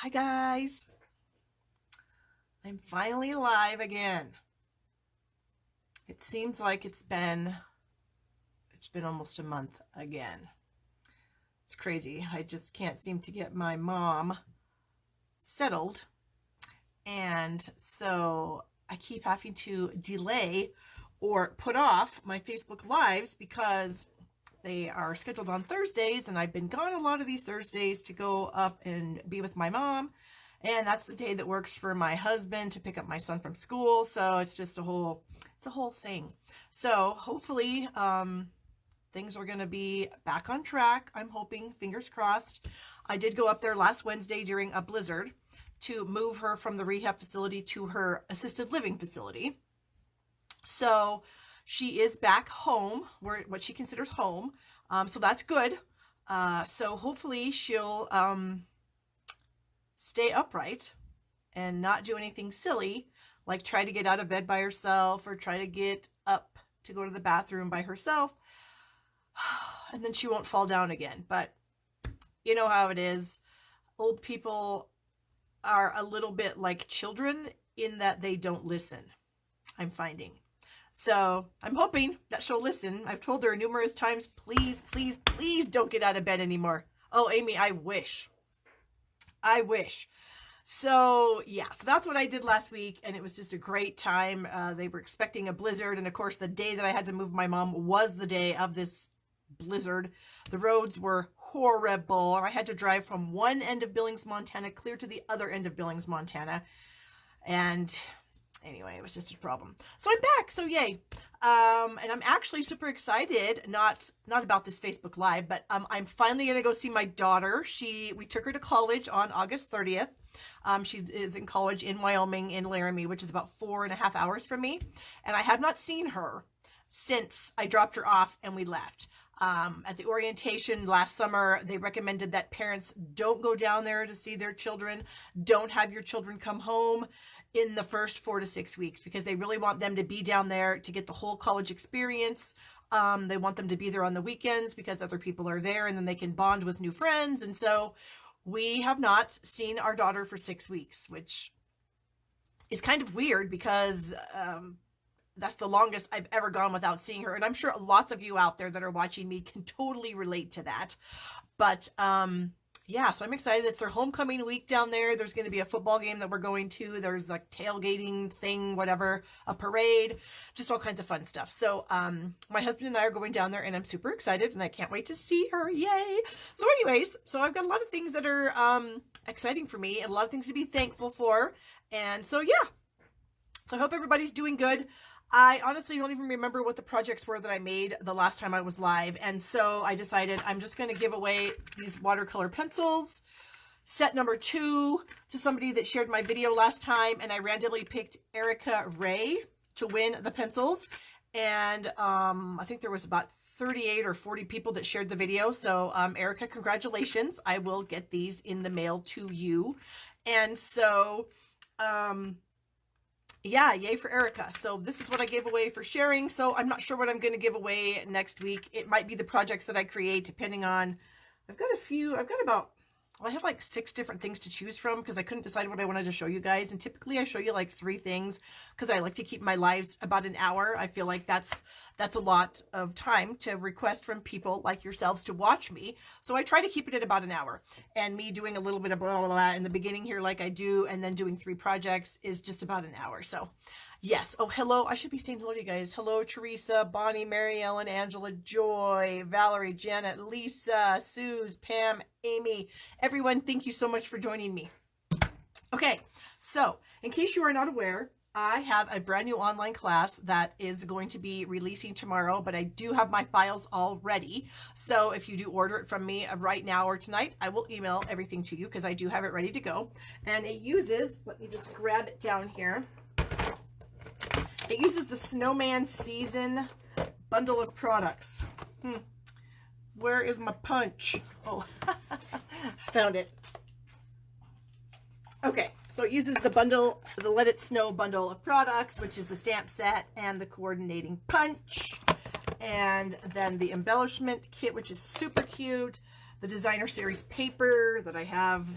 Hi guys, I'm finally live again. It seems like it's been almost a month again. It's crazy. I just can't seem to get my mom settled, and so I keep having to delay or put off my Facebook lives because they are scheduled on Thursdays, and I've been gone a lot of these Thursdays to go up and be with my mom. And that's the day that works for my husband to pick up my son from school. So it's just it's a whole thing. So hopefully, things are going to be back on track. I'm hoping, fingers crossed. I did go up there last Wednesday during a blizzard to move her from the rehab facility to her assisted living facility. So she is back home, where what she considers home. So that's good. So hopefully she'll stay upright and not do anything silly, like try to get out of bed by herself or try to get up to go to the bathroom by herself. And then she won't fall down again. But you know how it is. Old people are a little bit like children in that they don't listen, I'm finding. So I'm hoping that she'll listen. I've told her numerous times, please, please, please don't get out of bed anymore. Oh, Amy, I wish. I wish. So yeah, so that's what I did last week, and it was just a great time. They were expecting a blizzard, and of course the day that I had to move my mom was the day of this blizzard. The roads were horrible. I had to drive from one end of Billings, Montana, clear to the other end of Billings, Montana. And anyway, it was just a problem. So I'm back, so yay. And I'm actually super excited, not about this Facebook Live, but I'm finally gonna go see my daughter. We took her to college on August 30th. She is in college in Wyoming, in Laramie, which is about 4.5 hours from me. And I have not seen her since I dropped her off and we left. At the orientation last summer, they recommended that parents don't go down there to see their children. Don't have your children come home in the first 4 to 6 weeks, because they really want them to be down there to get the whole college experience. They want them to be there on the weekends because other people are there, and then they can bond with new friends. And so we have not seen our daughter for 6 weeks, which is kind of weird because that's the longest I've ever gone without seeing her. And I'm sure lots of you out there that are watching me can totally relate to that. But yeah, so I'm excited. It's their homecoming week down there. There's going to be a football game that we're going to. There's like tailgating thing, whatever, a parade, just all kinds of fun stuff. So my husband and I are going down there, and I'm super excited, and I can't wait to see her. Yay. So anyways, so I've got a lot of things that are exciting for me and a lot of things to be thankful for. And so, yeah. So I hope everybody's doing good. I honestly don't even remember what the projects were that I made the last time I was live. And so I decided I'm just going to give away these watercolor pencils, set number 2, to somebody that shared my video last time. And I randomly picked Erica Ray to win the pencils. And I think there was about 38 or 40 people that shared the video. So Erica, congratulations. I will get these in the mail to you. And so yeah, yay for Erica. So this is what I gave away for sharing. So I'm not sure what I'm going to give away next week. It might be the projects that I create, depending on, I've got about, well, I have like 6 different things to choose from because I couldn't decide what I wanted to show you guys. And typically I show you like 3 things because I like to keep my lives about an hour. I feel like that's a lot of time to request from people like yourselves to watch me. So I try to keep it at about an hour, and me doing a little bit of blah, blah, blah in the beginning here like I do, and then doing 3 projects is just about an hour. So yes. Oh, hello. I should be saying hello to you guys. Hello, Teresa, Bonnie, Mary Ellen, Angela, Joy, Valerie, Janet, Lisa, Suze, Pam, Amy, everyone. Thank you so much for joining me. Okay. So in case you are not aware, I have a brand new online class that is going to be releasing tomorrow, but I do have my files all ready. So if you do order it from me right now or tonight, I will email everything to you because I do have it ready to go. And it uses, let me just grab it down here. It uses the Snowman Season bundle of products. Where is my punch? Oh, found it. Okay, so it uses the bundle, the Let It Snow bundle of products, which is the stamp set and the coordinating punch, and then the embellishment kit, which is super cute, the designer series paper that I have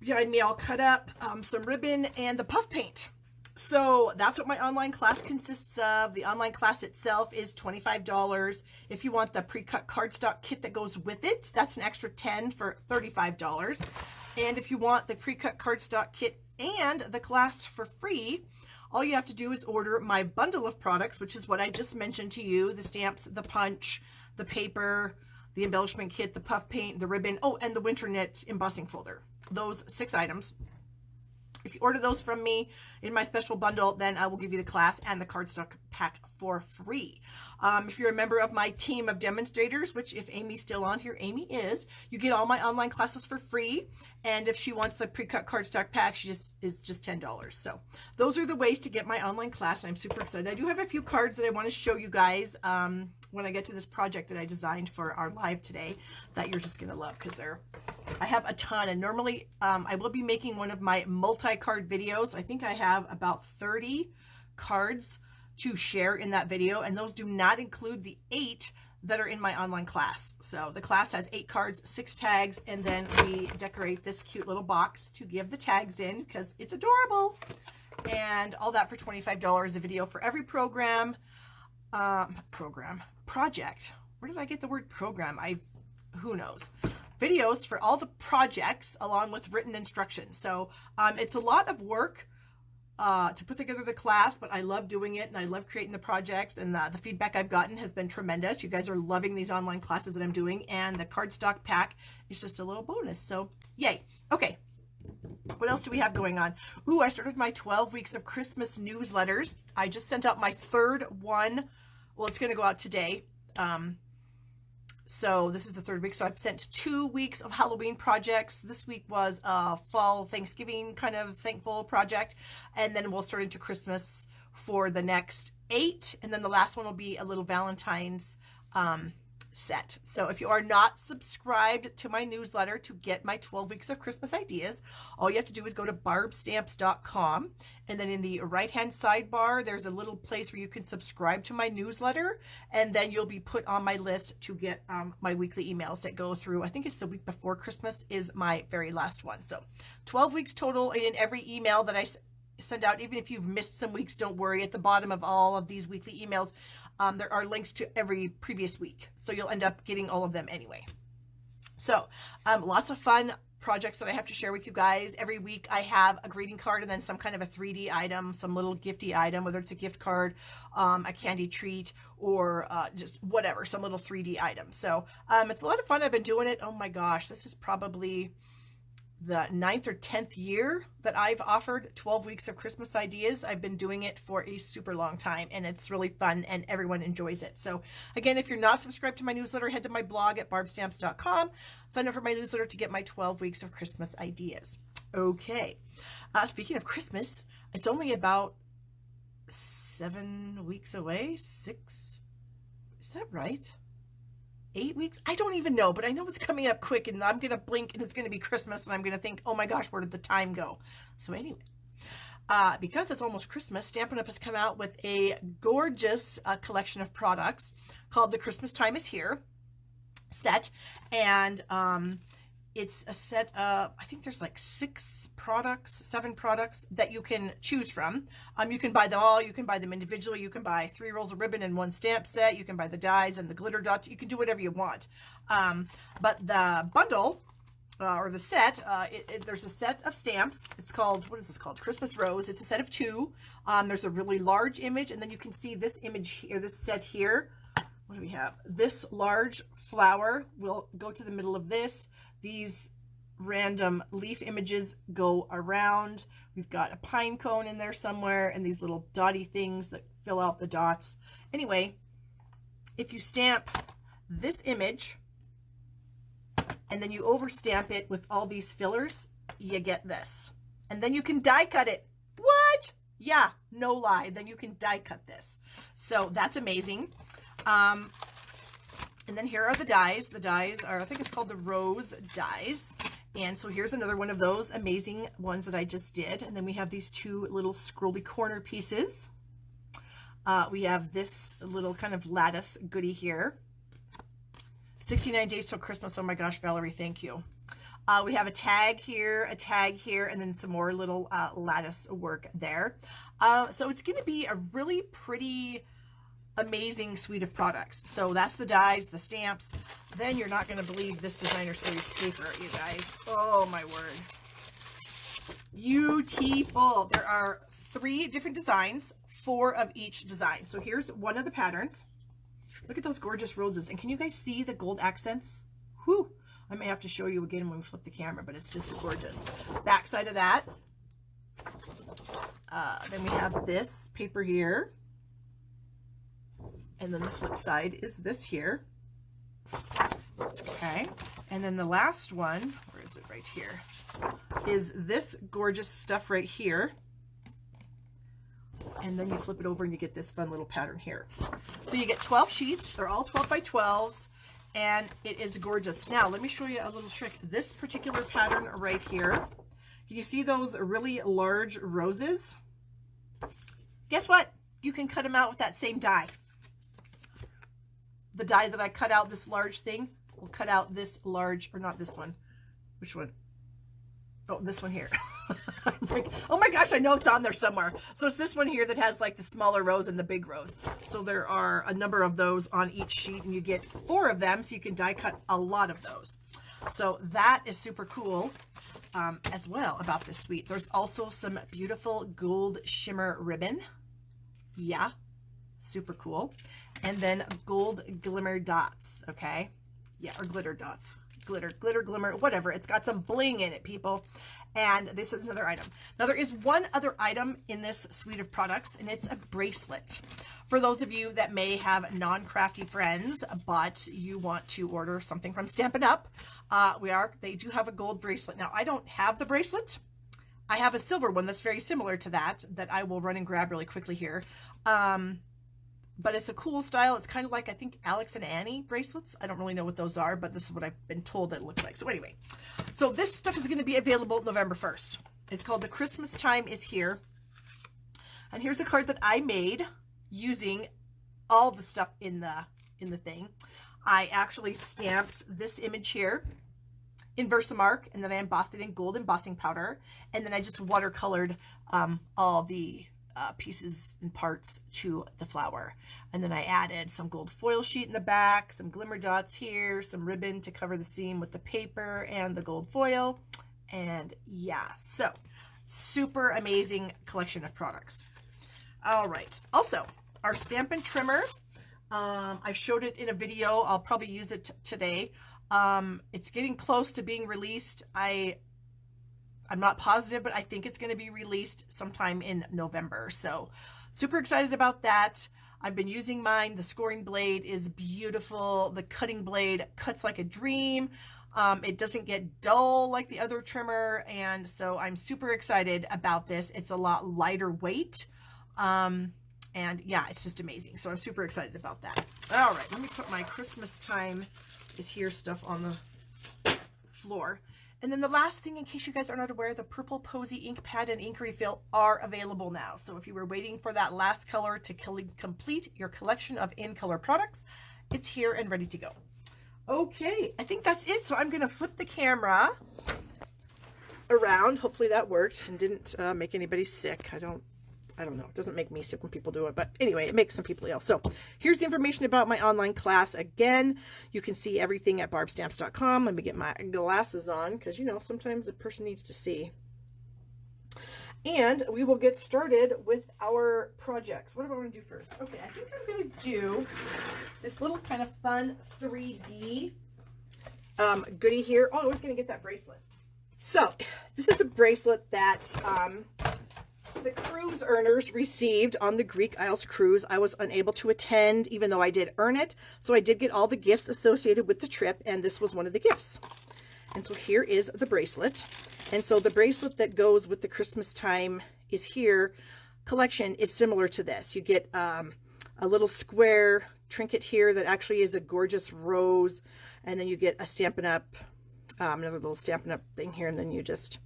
behind me all cut up, some ribbon, and the puff paint. So that's what my online class consists of. The online class itself is $25. If you want the pre-cut cardstock kit that goes with it, that's an extra $10 for $35. And if you want the pre-cut cardstock kit and the class for free, all you have to do is order my bundle of products, which is what I just mentioned to you: the stamps, the punch, the paper, the embellishment kit, the puff paint, the ribbon, oh, and the winter knit embossing folder. Those 6 items. If you order those from me in my special bundle, then I will give you the class and the cardstock pack for free. If you're a member of my team of demonstrators, which if Amy's still on here, Amy is, you get all my online classes for free. And if she wants the pre-cut cardstock pack, she is just $10. So those are the ways to get my online class. I'm super excited. I do have a few cards that I want to show you guys when I get to this project that I designed for our live today that you're just going to love, because I have a ton. And normally I will be making one of my multi-card videos. I think I have about 30 cards to share in that video, and those do not include the 8 that are in my online class. So the class has 8 cards, 6 tags, and then we decorate this cute little box to give the tags in because it's adorable. And all that for $25 a video for every project. Where did I get the word program? Who knows? Videos for all the projects along with written instructions. So it's a lot of work to put together the class, but I love doing it and I love creating the projects, and the feedback I've gotten has been tremendous. You guys are loving these online classes that I'm doing, and the cardstock pack is just a little bonus. So yay. Okay. What else do we have going on? Ooh, I started my 12 weeks of Christmas newsletters. I just sent out my 3rd one. Well, it's going to go out today. So this is the 3rd week. So I've sent 2 weeks of Halloween projects. This week was a fall Thanksgiving kind of thankful project. And then we'll start into Christmas for the next 8. And then the last one will be a little Valentine's set. So if you are not subscribed to my newsletter to get my 12 weeks of Christmas ideas, all you have to do is go to barbstamps.com, and then in the right hand sidebar there's a little place where you can subscribe to my newsletter, and then you'll be put on my list to get my weekly emails that go through. I think it's the week before Christmas is my very last one. So 12 weeks total, and in every email that I send out, even if you've missed some weeks, don't worry. At the bottom of all of these weekly emails, there are links to every previous week. So you'll end up getting all of them anyway. So lots of fun projects that I have to share with you guys. Every week I have a greeting card and then some kind of a 3D item, some little gifty item, whether it's a gift card, a candy treat, or just whatever, some little 3D item. So it's a lot of fun. I've been doing it. Oh my gosh, this is probably the 9th or 10th year that I've offered 12 weeks of Christmas ideas. I've been doing it for a super long time, and it's really fun and everyone enjoys it. So again, if you're not subscribed to my newsletter, head to my blog at barbstamps.com, sign up for my newsletter to get my 12 weeks of Christmas ideas. Okay. Speaking of Christmas, it's only about 7 weeks away. 6, is that right? 8 weeks? I don't even know, but I know it's coming up quick, and I'm going to blink and it's going to be Christmas, and I'm going to think, oh my gosh, where did the time go? So anyway, because it's almost Christmas, Stampin' Up! Has come out with a gorgeous collection of products called the Christmastime is Here set, and it's a set of, I think there's like 7 products that you can choose from. You can buy them all. You can buy them individually. You can buy 3 rolls of ribbon and 1 stamp set. You can buy the dies and the glitter dots. You can do whatever you want. But the bundle or the set, there's a set of stamps. It's called, what is this called? Christmas Rose. It's a set of 2. There's a really large image, and then you can see this image here, this set here. What do we have? This large flower will go to the middle of this. These random leaf images go around. We've got a pine cone in there somewhere, and these little dotty things that fill out the dots. Anyway, if you stamp this image and then you overstamp it with all these fillers, you get this. And then you can die cut it. What? Yeah, no lie. Then you can die cut this. So that's amazing. And then here are the dies. The dies are, I think it's called the Rose dies. And so here's another one of those amazing ones that I just did. And then we have these 2 little scrolly corner pieces. We have this little kind of lattice goodie here. 69 days till Christmas. Oh my gosh, Valerie, thank you. We have a tag here, and then some more little lattice work there. So it's going to be a really pretty amazing suite of products. So that's the dies, the stamps. Then you're not going to believe this designer series paper, you guys. Oh my word. Beautiful. There are 3 different designs, 4 of each design. So here's one of the patterns. Look at those gorgeous roses. And can you guys see the gold accents? Whew. I may have to show you again when we flip the camera, but it's just gorgeous. Back side of that. Then we have this paper here. And then the flip side is this here. Okay. And then the last one, where is it? Right here, is this gorgeous stuff right here. And then you flip it over and you get this fun little pattern here. So you get 12 sheets. They're all 12 by 12s. And it is gorgeous. Now, let me show you a little trick. This particular pattern right here, can you see those really large roses? Guess what? You can cut them out with that same die. The die that I cut out, this large thing, will cut out this large, or not this one. Which one? Oh, this one here. I'm like, oh my gosh, I know it's on there somewhere. So it's this one here that has like the smaller rose and the big rose. So there are a number of those on each sheet, and you get 4 of them, so you can die cut a lot of those. So that is super cool as well about this suite. There's also some beautiful gold shimmer ribbon. Yeah, super cool. And then gold glimmer dots, okay? Yeah, or glitter dots. Glitter, glimmer, whatever. It's got some bling in it, people. And this is another item. Now, there is one other item in this suite of products, and it's a bracelet. For those of you that may have non-crafty friends, but you want to order something from Stampin' Up, they do have a gold bracelet. Now, I don't have the bracelet. I have a silver one that's very similar to that I will run and grab really quickly here. But it's a cool style. It's kind of like, I think, Alex and Annie bracelets. I don't really know what those are, but this is what I've been told that it looks like. So anyway, so this stuff is going to be available November 1st. It's called The Christmastime is Here. And here's a card that I made using all the stuff in the thing. I actually stamped this image here in Versamark, and then I embossed it in gold embossing powder. And then I just watercolored all the pieces and parts to the flower. And then I added some gold foil sheet in the back, some glimmer dots here, some ribbon to cover the seam with the paper and the gold foil. And yeah, so super amazing collection of products. All right. Also, our Stampin' Trimmer. I showed it in a video. I'll probably use it today. It's getting close to being released. I'm not positive, but I think it's going to be released sometime in November. So super excited about that. I've been using mine. The scoring blade is beautiful. The cutting blade cuts like a dream. It doesn't get dull like the other trimmer. And so I'm super excited about this. It's a lot lighter weight. And yeah, it's just amazing. So I'm super excited about that. All right, let me put my Christmastime is Here stuff on the floor. And then the last thing, in case you guys are not aware, the Purple Posy ink pad and ink refill are available now. So if you were waiting for that last color to complete your collection of in-color products, it's here and ready to go. Okay, I think that's it. So I'm going to flip the camera around. Hopefully that worked and didn't make anybody sick. I don't know. It doesn't make me sick when people do it, but anyway, it makes some people ill. So here's the information about my online class. Again, you can see everything at barbstamps.com. Let me get my glasses on because, you know, sometimes a person needs to see. And we will get started with our projects. What do I want to do first? Okay, I think I'm going to do this little kind of fun 3D goodie here. Oh, I was going to get that bracelet. So this is a bracelet that the cruise earners received on the Greek Isles cruise. I was unable to attend, even though I did earn it. So I did get all the gifts associated with the trip, and this was one of the gifts. And so here is the bracelet. And so the bracelet that goes with the Christmastime is Here collection is similar to this. You get a little square trinket here that actually is a gorgeous rose, and then you get a Stampin' Up, another little Stampin' Up thing here, and then you just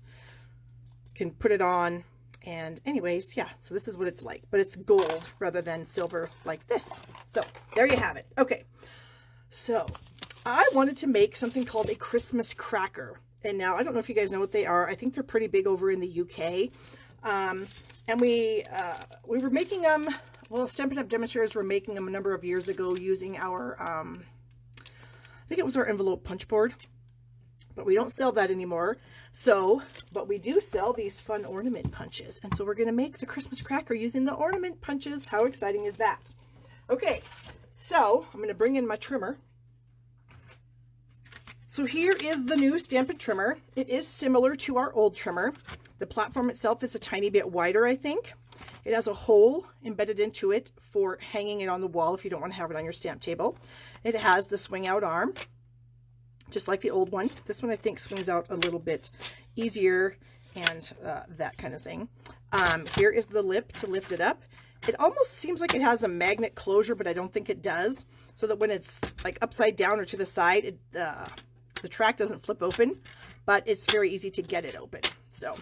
can put it on. And anyways, yeah, so this is what it's like, but it's gold rather than silver like this. So there you have it. Okay, so I wanted to make something called a Christmas cracker. And now, I don't know if you guys know what they are. I think they're pretty big over in the UK. And we were making them, well, Stampin' Up! Demonstrators were making them a number of years ago using our, I think it was our envelope punch board. But we don't sell that anymore. So, but we do sell these fun ornament punches. And so we're going to make the Christmas cracker using the ornament punches. How exciting is that? Okay, so I'm going to bring in my trimmer. So here is the new Stampin' trimmer. It is similar to our old trimmer. The platform itself is a tiny bit wider, I think. It has a hole embedded into it for hanging it on the wall if you don't want to have it on your stamp table. It has the swing out arm, just like the old one. This one I think swings out a little bit easier and that kind of thing. Here is the lip to lift it up. It almost seems like it has a magnet closure, but I don't think it does. So that when it's like upside down or to the side, the track doesn't flip open, but it's very easy to get it open. So,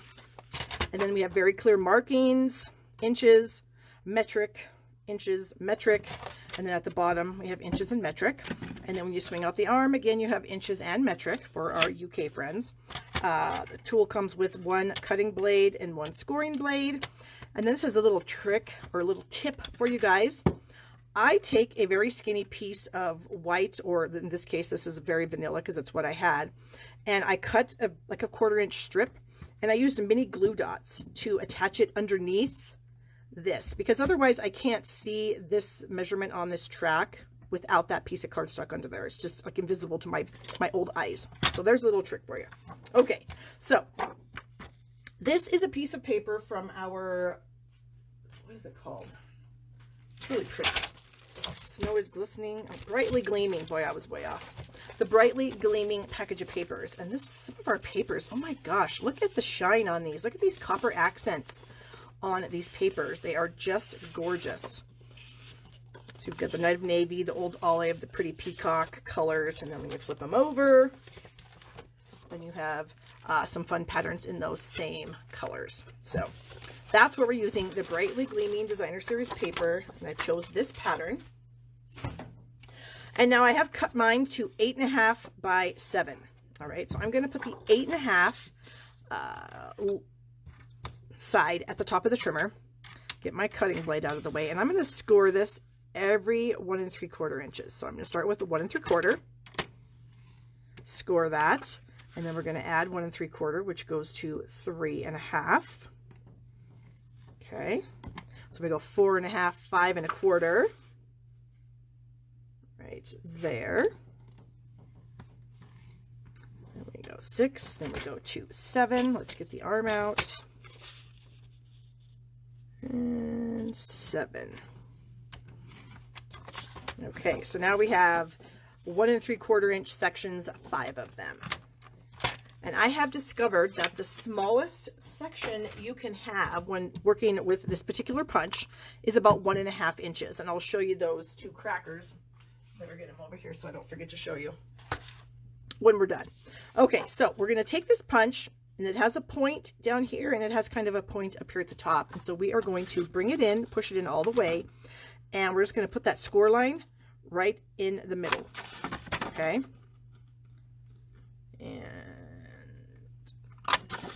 and then we have very clear markings, inches, metric, inches, metric, and then at the bottom we have inches and metric. And then when you swing out the arm, again, you have inches and metric for our UK friends. The tool comes with one cutting blade and one scoring blade. And then this is a little trick or a little tip for you guys. I take a very skinny piece of white, or in this case, this is very vanilla because it's what I had. And I cut like a 1/4 inch strip, and I used mini glue dots to attach it underneath this, because otherwise I can't see this measurement on this track without that piece of cardstock under there. It's just like invisible to my old eyes. So there's a little trick for you. Okay, so this is a piece of paper from our, what is it called? It's really pretty. Snow is glistening, brightly gleaming. Boy, I was way off. The brightly gleaming package of papers. And this, some of our papers, oh my gosh, look at the shine on these. Look at these copper accents on these papers. They are just gorgeous. So you've got the Night of Navy, the old olive, the pretty peacock colors, and then when you flip them over, then you have some fun patterns in those same colors. So that's what we're using, the brightly gleaming designer series paper, and I chose this pattern. And now I have cut mine to 8.5 by 7. All right, so I'm going to put the 8.5 side at the top of the trimmer, get my cutting blade out of the way, and I'm going to score this every 1 3/4 inches. So I'm going to start with the 1 3/4, score that, and then we're going to add 1 3/4, which goes to 3.5. Okay, so we go 4.5, 5 1/4. Right there. Then we go 6, then we go to 7. Let's get the arm out. And 7. Okay, so now we have 1 3/4 inch sections, 5 of them. And I have discovered that the smallest section you can have when working with this particular punch is about 1.5 inches. And I'll show you those two crackers. Better get them over here so I don't forget to show you when we're done. Okay, so we're going to take this punch, and it has a point down here, and it has kind of a point up here at the top. And so we are going to bring it in, push it in all the way, and we're just going to put that score line right in the middle. Okay. And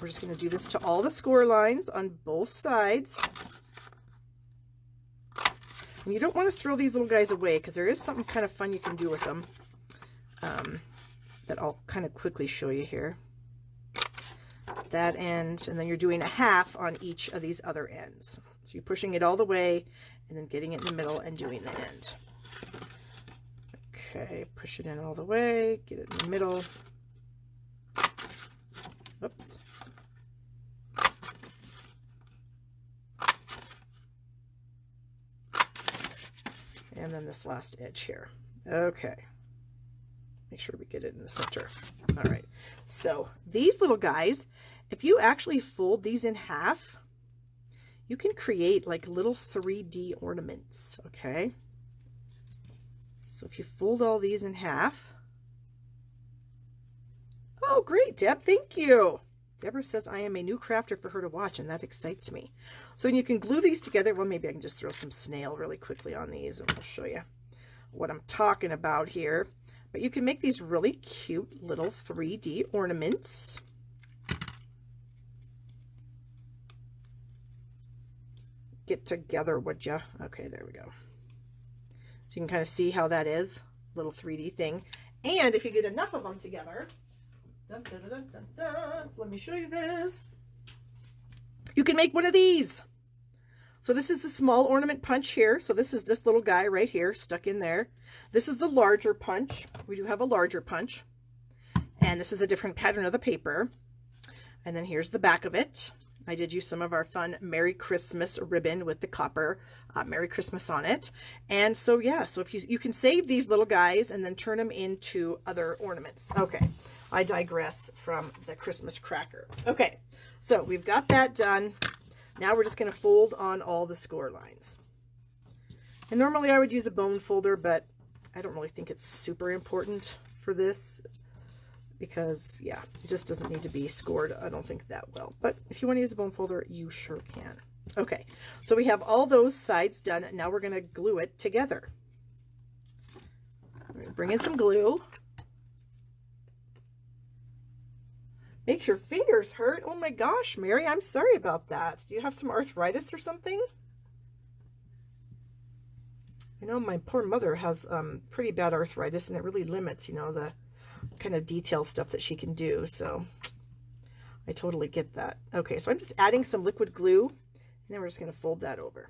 we're just going to do this to all the score lines on both sides. And you don't want to throw these little guys away, because there is something kind of fun you can do with them that I'll kind of quickly show you here. That end, and then you're doing a half on each of these other ends. So you're pushing it all the way and then getting it in the middle and doing the end. Okay, push it in all the way, get it in the middle. Oops. And then this last edge here. Okay. Make sure we get it in the center. All right. So these little guys, if you actually fold these in half, you can create like little 3D ornaments. Okay. So if you fold all these in half. Oh, great, Deb. Thank you. Deborah says I am a new crafter for her to watch, and that excites me. So you can glue these together. Well, maybe I can just throw some snail really quickly on these, and I'll show you what I'm talking about here. But you can make these really cute little 3D ornaments. Get together, would ya? Okay, there we go. So you can kind of see how that is, little 3D thing. And if you get enough of them together, dun, dun, dun, dun, dun, let me show you this. You can make one of these. So this is the small ornament punch here. So this is this little guy right here stuck in there. This is the larger punch. We do have a larger punch. And this is a different pattern of the paper. And then here's the back of it. I did use some of our fun Merry Christmas ribbon with the copper Merry Christmas on it. And so, yeah, so if you can save these little guys and then turn them into other ornaments. Okay, I digress from the Christmas cracker. Okay, so we've got that done. Now we're just going to fold on all the score lines. And normally I would use a bone folder, but I don't really think it's super important for this because, yeah, it just doesn't need to be scored, I don't think, that well. But if you want to use a bone folder, you sure can. Okay, so we have all those sides done. Now we're going to glue it together. Bring in some glue. Makes your fingers hurt. Oh my gosh, Mary, I'm sorry about that. Do you have some arthritis or something? I know my poor mother has pretty bad arthritis, and it really limits, you know, the kind of detail stuff that she can do. So I totally get that. Okay, so I'm just adding some liquid glue, and then we're just going to fold that over.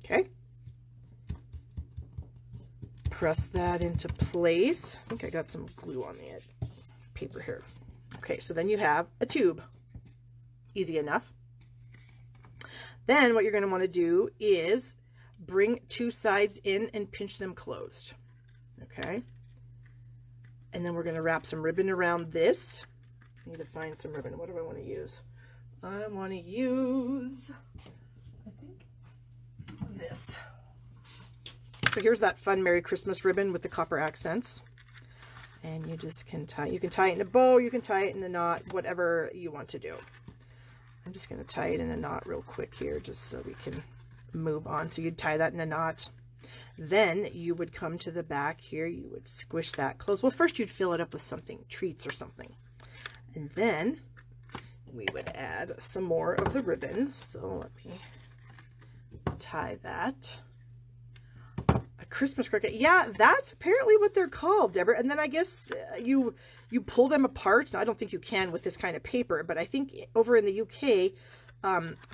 Okay. Press that into place. I think I got some glue on the paper here. Okay, so then you have a tube. Easy enough. Then what you're going to want to do is bring two sides in and pinch them closed. Okay. And then we're going to wrap some ribbon around this. I need to find some ribbon. What do I want to use? I want to use, I think, this. So here's that fun Merry Christmas ribbon with the copper accents. And you just can tie, you can tie it in a bow, you can tie it in a knot, whatever you want to do. I'm just going to tie it in a knot real quick here just so we can move on. So you'd tie that in a knot. Then you would come to the back here, you would squish that close. Well, first you'd fill it up with something, treats or something. And then we would add some more of the ribbon. So let me tie that. Christmas cricket. Yeah, that's apparently what they're called, Deborah. And then I guess you pull them apart. Now, I don't think you can with this kind of paper, but I think over in the UK,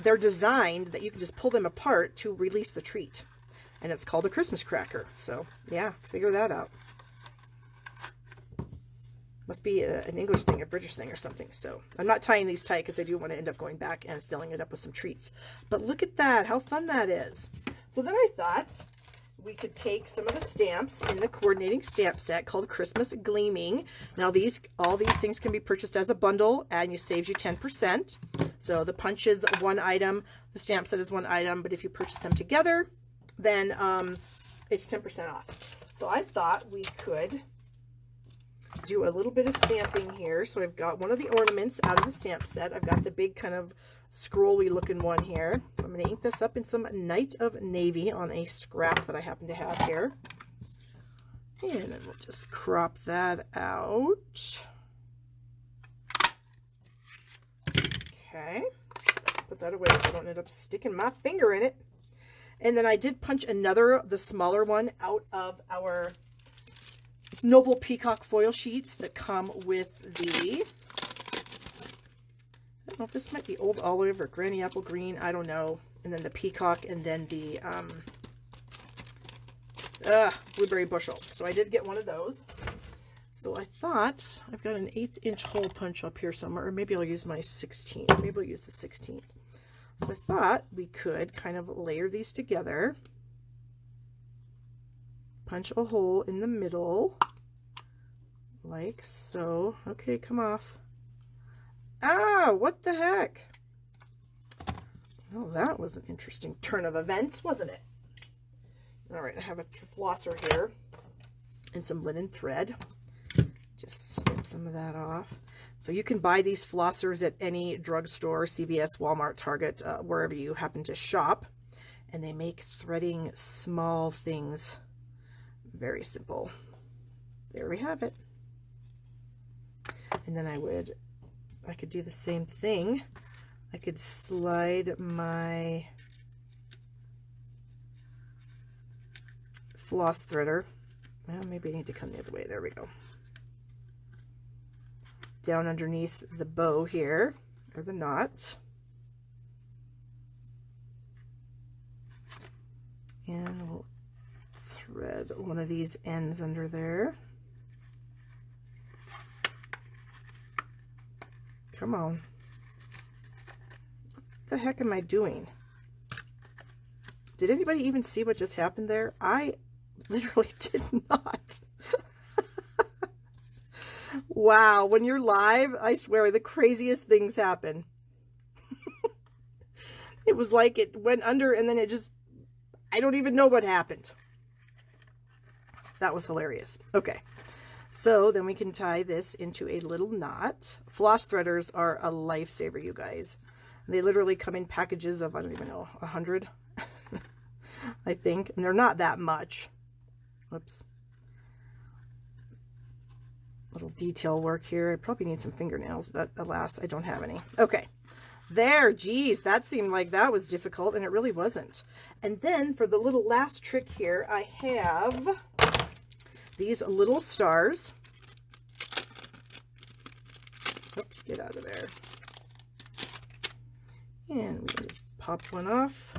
they're designed that you can just pull them apart to release the treat. And it's called a Christmas cracker. So, yeah, figure that out. Must be an English thing, a British thing or something. So, I'm not tying these tight because I do want to end up going back and filling it up with some treats. But look at that, how fun that is. So then I thought we could take some of the stamps in the coordinating stamp set called Christmas Gleaming. Now all these things can be purchased as a bundle, and you saves you 10%. So the punch is one item, the stamp set is one item, but if you purchase them together, then it's 10% off. So I thought we could do a little bit of stamping here. So I've got one of the ornaments out of the stamp set. I've got the big kind of scrolly looking one here. So I'm going to ink this up in some Night of Navy on a scrap that I happen to have here. And then we'll just crop that out. Okay. Put that away so I don't end up sticking my finger in it. And then I did punch the smaller one out of our Noble Peacock foil sheets that come with the, I don't know if this might be Old Olive or Granny Apple Green, I don't know. And then the Peacock, and then the Blueberry Bushel. So I did get one of those. So I thought, I've got an 1/8 inch hole punch up here somewhere, or maybe I'll use my 16th. Maybe I'll use the 16th. So I thought we could kind of layer these together. Punch a hole in the middle, like so. Okay, come off. Ah, what the heck? Well, that was an interesting turn of events, wasn't it? All right, I have a flosser here and some linen thread. Just snip some of that off. So you can buy these flossers at any drugstore, CVS, Walmart, Target, wherever you happen to shop. And they make threading small things very simple. there we have it. And then I could do the same thing. I could slide my floss threader. Well, maybe I need to come the other way. There we go. Down underneath the bow here, or the knot. And we'll thread one of these ends under there. Come on. What the heck am I doing? Did anybody even see what just happened there? I literally did not. Wow, when you're live, I swear the craziest things happen. It was like it went under and then it just, I don't even know what happened. That was hilarious. Okay, so then we can tie this into a little knot. Floss threaders are a lifesaver, you guys. They literally come in packages of, I don't even know, 100, I think, and they're not that much. Whoops. Little detail work here. I probably need some fingernails, but alas, I don't have any. Okay, there, geez, that seemed like that was difficult, and it really wasn't. And then for the little last trick here, I have these little stars. Oops, get out of there. And we can just pop one off.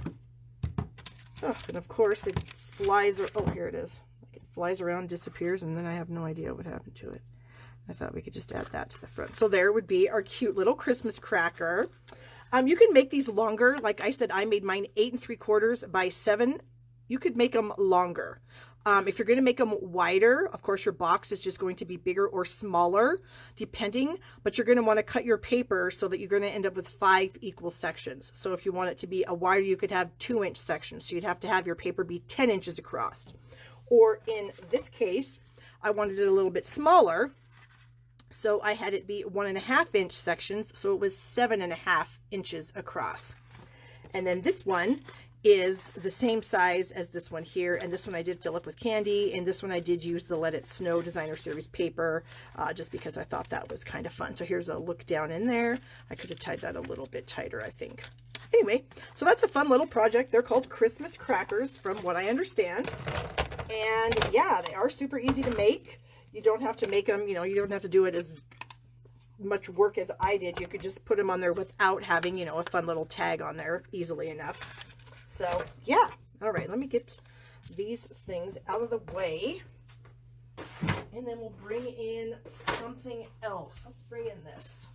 Oh, and of course it flies, oh, here it is. It flies around, disappears, and then I have no idea what happened to it. I thought we could just add that to the front. So there would be our cute little Christmas cracker. You can make these longer. Like I said, I made mine 8 3/4 by 7. You could make them longer. If you're going to make them wider, of course, your box is just going to be bigger or smaller, depending, but you're going to want to cut your paper so that you're going to end up with 5 equal sections. So if you want it to be a wider, you could have 2-inch sections. So you'd have to have your paper be 10 inches across. Or in this case, I wanted it a little bit smaller. So I had it be 1.5-inch sections. So it was 7.5 inches across. And then this one is the same size as this one here, and this one I did fill up with candy, and this one I did use the Let It Snow Designer Series paper, just because I thought that was kind of fun. So here's a look down in there. I could have tied that a little bit tighter, I think. Anyway, so that's a fun little project. They're called Christmas crackers, from what I understand. And yeah, they are super easy to make. You don't have to make them, you know, you don't have to do it as much work as I did. You could just put them on there without having, you know, a fun little tag on there easily enough. So yeah, all right, let me get these things out of the way, and then we'll bring in something else. Let's bring in this.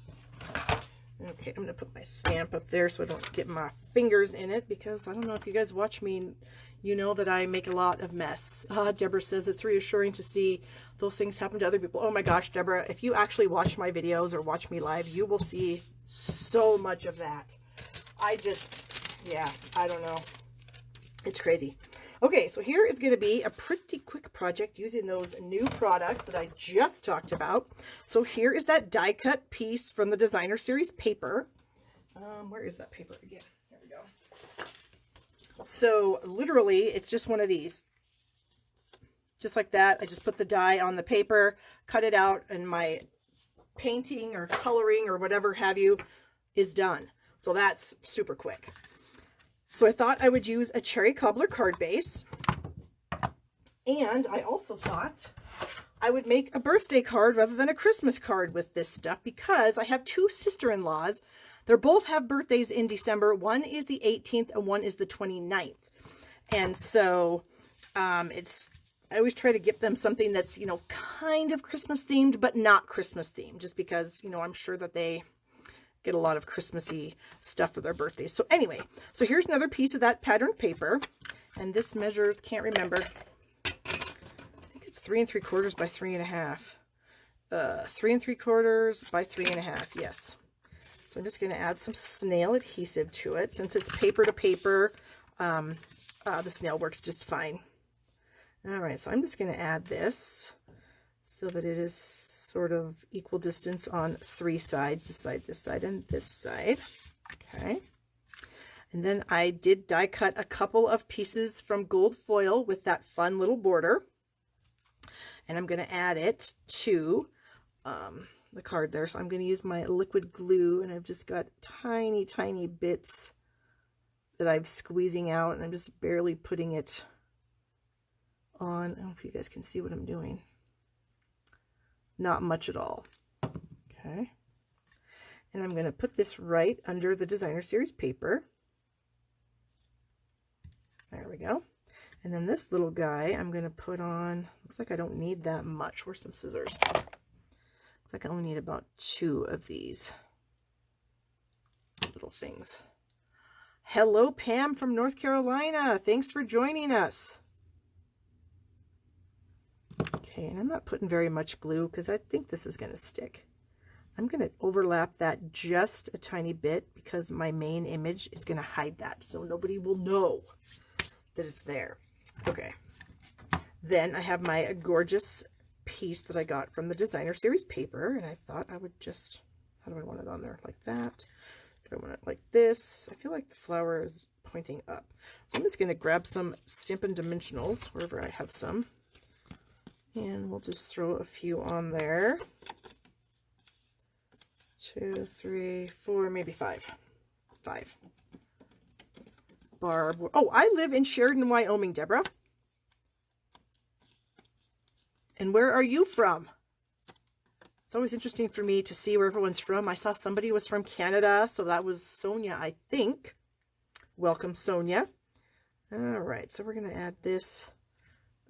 Okay, I'm gonna put my stamp up there so I don't get my fingers in it, because I don't know if you guys watch me, you know that I make a lot of mess. Deborah says it's reassuring to see those things happen to other people. Oh my gosh, Deborah, if you actually watch my videos or watch me live, you will see so much of that. Yeah, I don't know. It's crazy. Okay, so here is going to be a pretty quick project using those new products that I just talked about. So here is that die cut piece from the Designer Series paper. Where is that paper again? There we go. So literally, it's just one of these. Just like that. I just put the die on the paper, cut it out, and my painting or coloring or whatever have you is done. So that's super quick. So I thought I would use a cherry cobbler card base, and I also thought I would make a birthday card rather than a Christmas card with this stuff, because I have 2 sister-in-laws. They both have birthdays in December. One is the 18th and one is the 29th. And so I always try to give them something that's, you know, kind of Christmas themed, but not Christmas themed, just because, you know, I'm sure that they get a lot of Christmassy stuff for their birthdays. So anyway, so here's another piece of that patterned paper, and this measures, can't remember, I think it's 3 3/4 by 3.5. 3 3/4 by 3.5, yes. So I'm just going to add some snail adhesive to it. Since it's paper to paper, the snail works just fine. All right, so I'm just going to add this so that it is sort of equal distance on 3 sides, this side, and this side. Okay. And then I did die cut a couple of pieces from gold foil with that fun little border. and I'm going to add it to the card there. So I'm going to use my liquid glue, and I've just got tiny, tiny bits that I'm squeezing out, and I'm just barely putting it on. I hope you guys can see what I'm doing. Not much at all. Okay. And I'm going to put this right under the designer series paper. There we go. And then this little guy I'm going to put on, looks like I don't need that much. Where's some scissors? Looks like I only need about 2 of these little things. Hello, Pam from North Carolina. Thanks for joining us. Okay, and I'm not putting very much glue because I think this is going to stick. I'm going to overlap that just a tiny bit because my main image is going to hide that, so nobody will know that it's there. Okay. Then I have my gorgeous piece that I got from the designer series paper, and I thought I would just, how do I want it on there? Like that? Do I want it like this? I feel like the flower is pointing up. So I'm just going to grab some Stampin' Dimensionals, wherever I have some. And we'll just throw a few on there. 2, 3, 4, maybe 5. 5. Barb. Oh, I live in Sheridan, Wyoming, Deborah. And where are you from? It's always interesting for me to see where everyone's from. I saw somebody was from Canada, so that was Sonia, I think. Welcome, Sonia. All right, so we're going to add this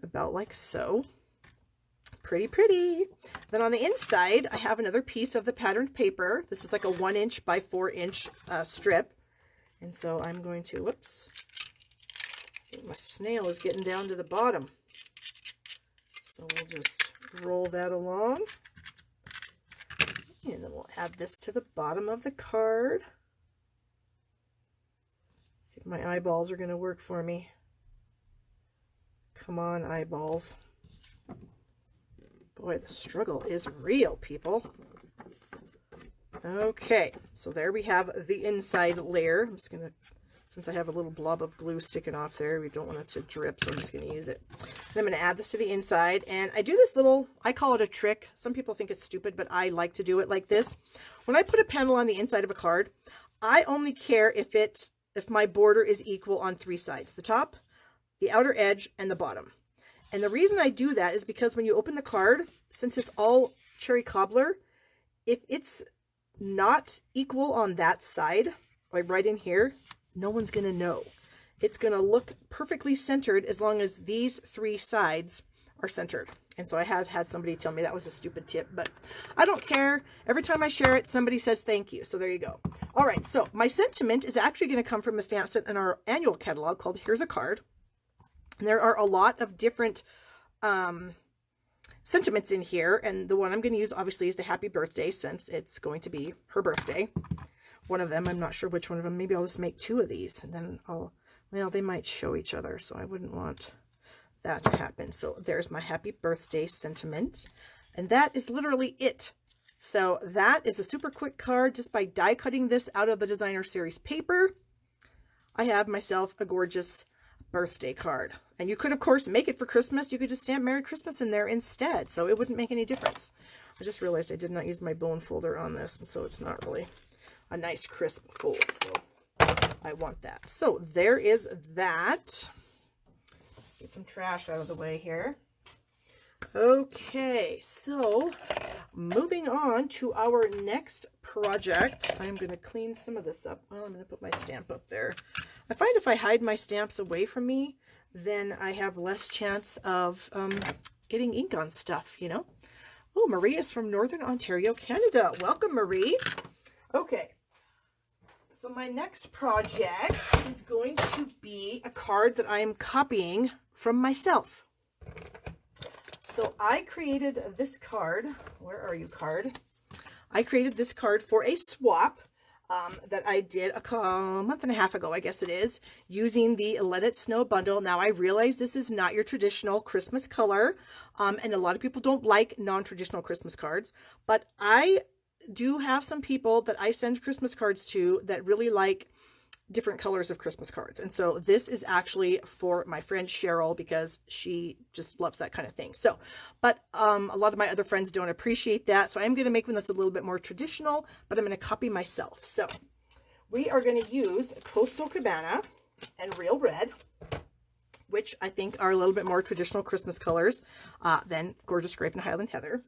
about like so. Pretty, pretty. Then on the inside, I have another piece of the patterned paper. This is like a 1" by 4" strip. And so I'm going to, whoops, I think my snail is getting down to the bottom. So we'll just roll that along. And then we'll add this to the bottom of the card. See if my eyeballs are going to work for me. Come on, eyeballs. Boy, the struggle is real, people. Okay, so there we have the inside layer. I'm just going to, since I have a little blob of glue sticking off there, we don't want it to drip, so I'm just going to use it. And I'm going to add this to the inside, and I do this little, I call it a trick. Some people think it's stupid, but I like to do it like this. When I put a panel on the inside of a card, I only care if my border is equal on 3 sides, the top, the outer edge, and the bottom. And the reason I do that is because when you open the card, since it's all cherry cobbler, if it's not equal on that side, like right in here, no one's going to know. It's going to look perfectly centered as long as these 3 sides are centered. And so I have had somebody tell me that was a stupid tip, but I don't care. Every time I share it, somebody says thank you. So there you go. All right, so my sentiment is actually going to come from a stamp set in our annual catalog called Here's a Card. And there are a lot of different sentiments in here, and the one I'm going to use obviously is the happy birthday, since it's going to be her birthday. One of them, I'm not sure which one of them. Maybe I'll just make 2 of these, and then well, they might show each other, so I wouldn't want that to happen. So there's my happy birthday sentiment, and that is literally it. So that is a super quick card. Just by die cutting this out of the designer series paper, I have myself a gorgeous birthday card. And you could, of course, make it for Christmas. You could just stamp Merry Christmas in there instead, so it wouldn't make any difference. I just realized I did not use my bone folder on this, and so it's not really a nice crisp fold, so I want that. So there is that. Get some trash out of the way here. Okay, so moving on to our next project. I'm going to clean some of this up. Well, I'm going to put my stamp up there. I find if I hide my stamps away from me, then I have less chance of getting ink on stuff, you know. Oh, Marie is from Northern Ontario, Canada. Welcome, Marie. Okay, so my next project is going to be a card that I am copying from myself. So I created this card. Where are you, card? I created this card for a swap that I did a month and a half ago, I guess it is, using the Let It Snow bundle. Now, I realize this is not your traditional Christmas color, and a lot of people don't like non-traditional Christmas cards, but I do have some people that I send Christmas cards to that really like different colors of Christmas cards. And so this is actually for my friend Cheryl because she just loves that kind of thing. So, but a lot of my other friends don't appreciate that. So I'm going to make one that's a little bit more traditional, but I'm going to copy myself. So we are going to use Coastal Cabana and Real Red, which I think are a little bit more traditional Christmas colors than Gorgeous Grape and Highland Heather.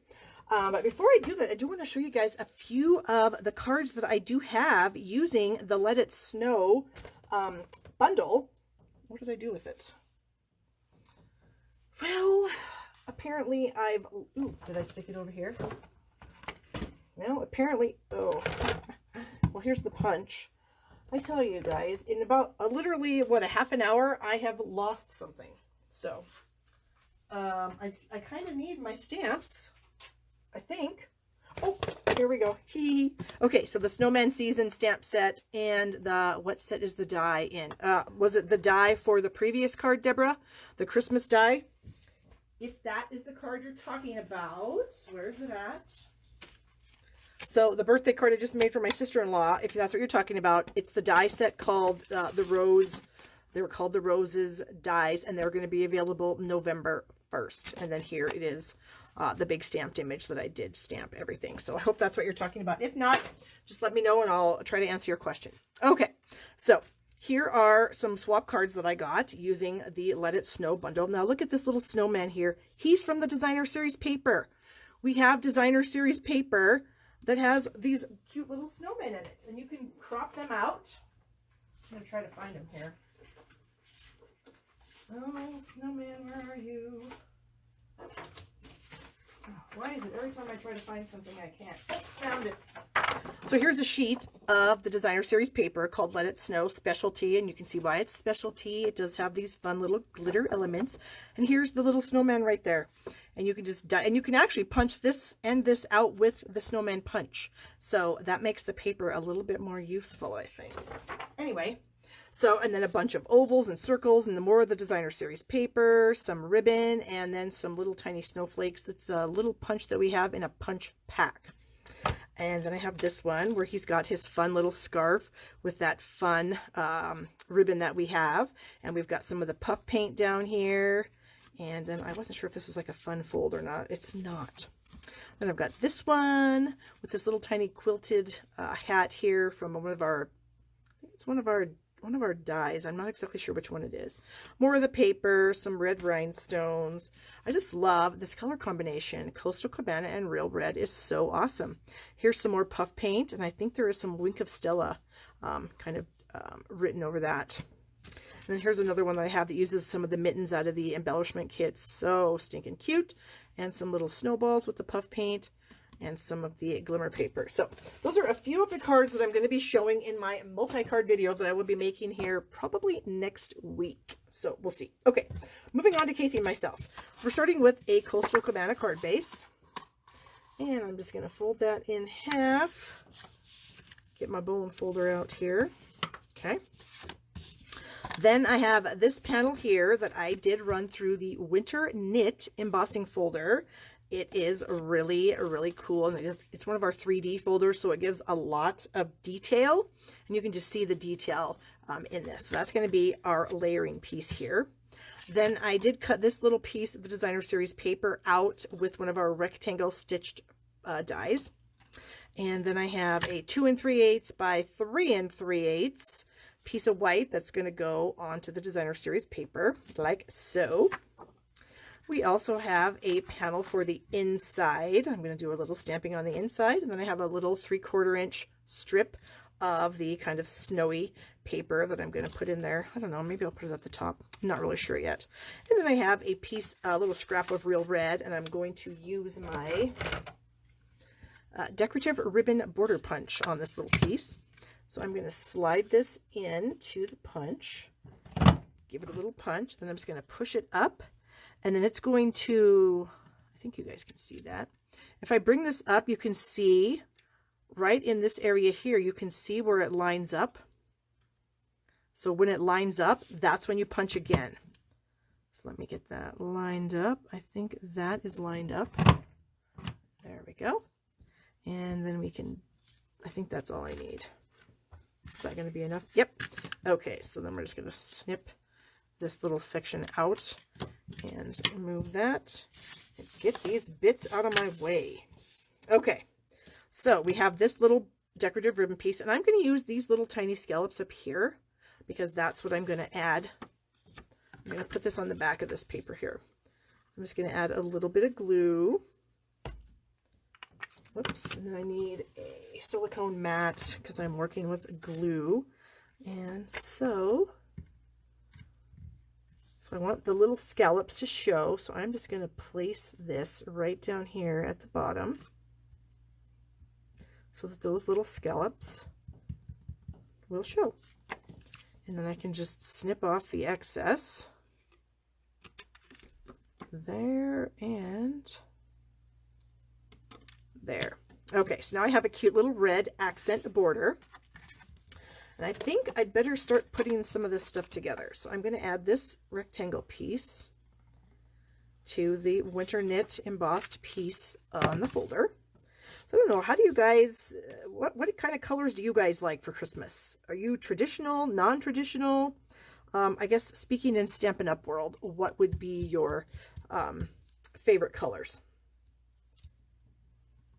But before I do that, I do want to show you guys a few of the cards that I do have using the Let It Snow bundle. What did I do with it? Well, apparently ooh, did I stick it over here? No, apparently, oh, well, here's the punch. I tell you guys, in about literally, what, a half an hour, I have lost something. So, I kind of need my stamps, I think. Oh, here we go. Okay, so the Snowman Season stamp set and the, what set is the die in? Was it the die for the previous card, Deborah? The Christmas die? If that is the card you're talking about, where is it at? So the birthday card I just made for my sister-in-law, if that's what you're talking about, it's the die set called the Rose. They were called the Roses dies, and they're going to be available November 1st. And then here it is, the big stamped image that I did stamp everything. So I hope that's what you're talking about. If not, just let me know and I'll try to answer your question. Okay, so here are some swap cards that I got using the Let It Snow bundle. Now look at this little snowman here. He's from the Designer Series paper. We have Designer Series paper that has these cute little snowmen in it, and you can crop them out. I'm gonna try to find them here. Oh, snowman, where are you? Oh, why is it every time I try to find something I can't? Oh, found it. So here's a sheet of the Designer Series paper called Let It Snow Specialty, and you can see why it's specialty. It does have these fun little glitter elements. And here's the little snowman right there. And you can just and you can actually punch this and this out with the snowman punch. So that makes the paper a little bit more useful, I think. Anyway, so, and then a bunch of ovals and circles and the more of the Designer Series paper, some ribbon, and then some little tiny snowflakes. That's a little punch that we have in a punch pack. And then I have this one where he's got his fun little scarf with that fun ribbon that we have. And we've got some of the puff paint down here. And then I wasn't sure if this was like a fun fold or not. It's not. Then I've got this one with this little tiny quilted hat here from one of our, I think it's one of our dies. I'm not exactly sure which one it is. More of the paper, some red rhinestones. I just love this color combination. Coastal Cabana and Real Red is so awesome. Here's some more puff paint, and I think there is some Wink of Stella written over that. And then here's another one that I have that uses some of the mittens out of the embellishment kit. So stinking cute. And some little snowballs with the puff paint and some of the glimmer paper. So those are a few of the cards that I'm going to be showing in my multi-card video that I will be making here probably next week. So we'll see. Okay, moving on to Casey and myself. We're starting with a Coastal Cabana card base. And I'm just going to fold that in half. Get my bone folder out here. Okay. Then I have this panel here that I did run through the Winter Knit embossing folder. It is really, really cool. And it's one of our 3D folders, so it gives a lot of detail. And you can just see the detail in this. So that's going to be our layering piece here. Then I did cut this little piece of the Designer Series paper out with one of our rectangle stitched dies. And then I have a 2 3/8 by 3 3/8 piece of white that's going to go onto the Designer Series paper, like so. We also have a panel for the inside. I'm going to do a little stamping on the inside, and then I have a little 3/4 inch strip of the kind of snowy paper that I'm going to put in there. I don't know, maybe I'll put it at the top. I'm not really sure yet. And then I have a piece, a little scrap of Real Red, and I'm going to use my decorative ribbon border punch on this little piece. So I'm going to slide this into the punch, give it a little punch, then I'm just going to push it up, and then it's going to, I think you guys can see that. If I bring this up, you can see right in this area here, you can see where it lines up. So when it lines up, that's when you punch again. So let me get that lined up. I think that is lined up. There we go. And then we can, I think that's all I need. Is that going to be enough? Yep. Okay, so then we're just going to snip this little section out and move that and get these bits out of my way. Okay, so we have this little decorative ribbon piece, and I'm going to use these little tiny scallops up here because that's what I'm going to add. I'm going to put this on the back of this paper here. I'm just going to add a little bit of glue. Whoops, and then I need a silicone mat because I'm working with glue. And so I want the little scallops to show. So I'm just going to place this right down here at the bottom so that those little scallops will show. And then I can just snip off the excess. There and there. Okay, so now I have a cute little red accent border. And I think I'd better start putting some of this stuff together. So I'm going to add this rectangle piece to the winter knit embossed piece on the folder. So I don't know, how do you guys, what kind of colors do you guys like for Christmas? Are you traditional, non-traditional? I guess speaking in Stampin' Up! World, what would be your favorite colors?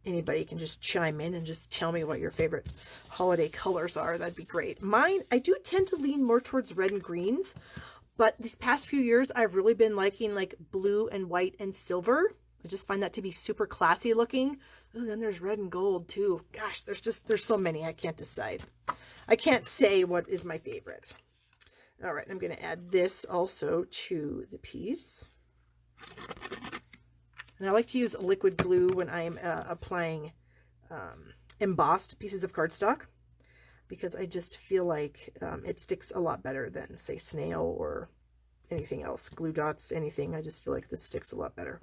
Anybody can just chime in and just tell me what your favorite holiday colors are. That'd be great. Mine, I do tend to lean more towards red and greens, but these past few years, I've really been liking like blue and white and silver. I just find that to be super classy looking. Oh, then there's red and gold too. Gosh, there's so many. I can't decide. I can't say what is my favorite. All right, I'm going to add this also to the piece. And I like to use liquid glue when I'm applying embossed pieces of cardstock because I just feel like it sticks a lot better than, say, snail or anything else. Glue dots, anything. I just feel like this sticks a lot better.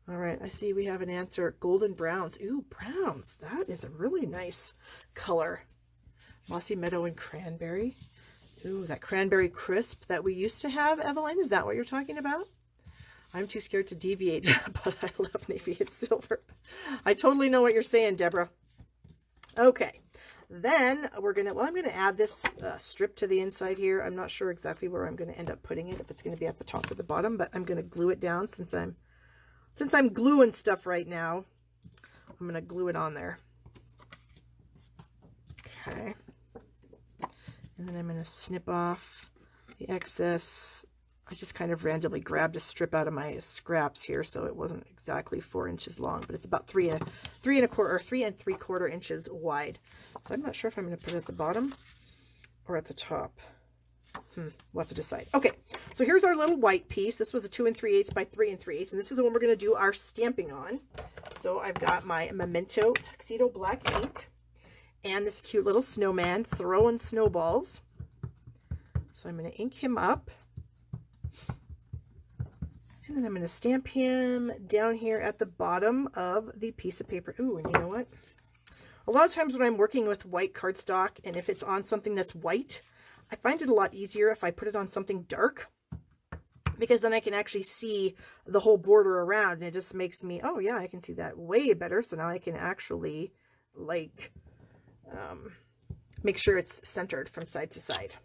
All right, I see we have an answer. Golden browns. Ooh, browns. That is a really nice color. Mossy meadow and cranberry. Ooh, that cranberry crisp that we used to have, Evelyn. Is that what you're talking about? I'm too scared to deviate, but I love navy and silver. I totally know what you're saying, Deborah. Okay, then we're going to, well, I'm going to add this strip to the inside here. I'm not sure exactly where I'm going to end up putting it, if it's going to be at the top or the bottom, but I'm going to glue it down since I'm gluing stuff right now. I'm going to glue it on there. Okay. And then I'm going to snip off the excess. I just kind of randomly grabbed a strip out of my scraps here, so it wasn't exactly 4 inches long, but it's about 3 and 3/4 inches wide. So I'm not sure if I'm going to put it at the bottom or at the top. We'll have to decide. Okay, so here's our little white piece. This was a 2 3/8 by 3 3/8, and this is the one we're going to do our stamping on. So I've got my Memento Tuxedo Black ink and this cute little snowman throwing snowballs. So I'm going to ink him up. And then I'm going to stamp him down here at the bottom of the piece of paper. Ooh, and you know what? A lot of times when I'm working with white cardstock, and if it's on something that's white, I find it a lot easier if I put it on something dark, because then I can actually see the whole border around, and it just makes me, oh yeah, I can see that way better. So now I can actually like make sure it's centered from side to side.